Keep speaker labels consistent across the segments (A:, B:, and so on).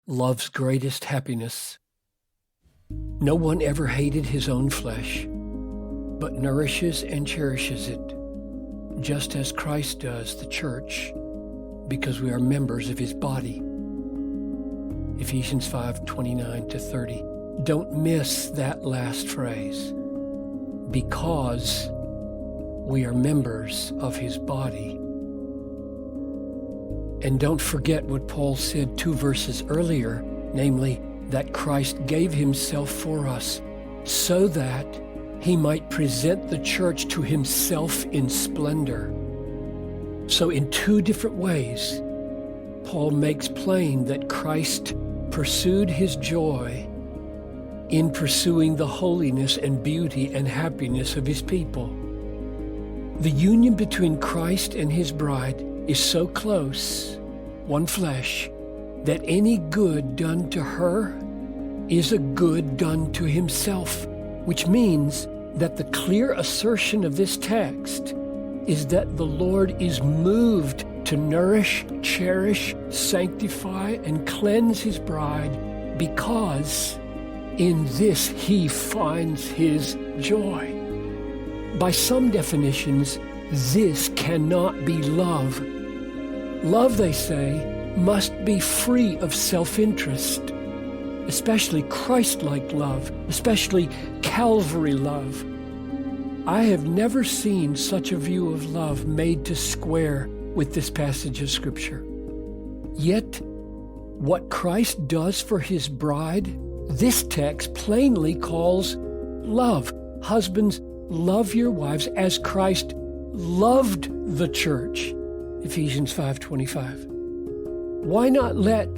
A: love's greatest happiness. No one ever hated his own flesh, but nourishes and cherishes it, just as Christ does the church, because we are members of his body. Ephesians 5:29-30. Don't miss that last phrase. Because we are members of his body. And don't forget what Paul said 2 verses earlier, namely, that Christ gave himself for us so that he might present the church to himself in splendor. So in 2 different ways, Paul makes plain that Christ pursued his joy in pursuing the holiness and beauty and happiness of his people. The union between Christ and his bride is so close, one flesh, that any good done to her is a good done to himself, which means that the clear assertion of this text is that the Lord is moved to nourish, cherish, sanctify, and cleanse his bride because in this he finds his joy. By some definitions, this cannot be love. Love, they say, must be free of self-interest, especially Christ-like love, especially Calvary love. I have never seen such a view of love made to square with this passage of Scripture. Yet, what Christ does for his bride, this text plainly calls love. Husbands, love your wives as Christ loved the church. Ephesians 5:25. Why not let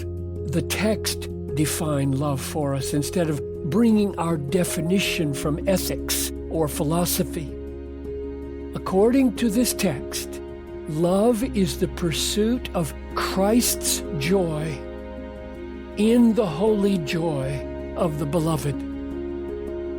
A: the text define love for us instead of bringing our definition from ethics or philosophy? According to this text, love is the pursuit of Christ's joy in the holy joy of the beloved.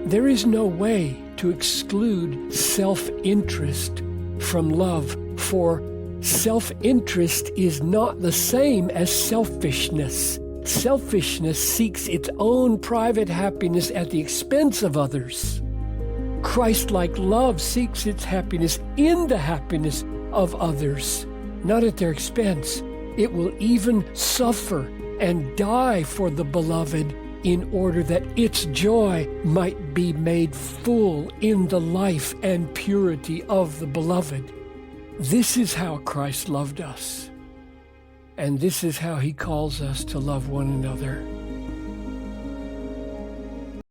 A: There is no way to exclude self-interest from love, for self-interest is not the same as selfishness. Selfishness seeks its own private happiness at the expense of others. Christ-like love seeks its happiness in the happiness of others, not at their expense. It will even suffer and die for the beloved in order that its joy might be made full in the life and purity of the beloved. This is how Christ loved us, and this is how he calls us to love one another.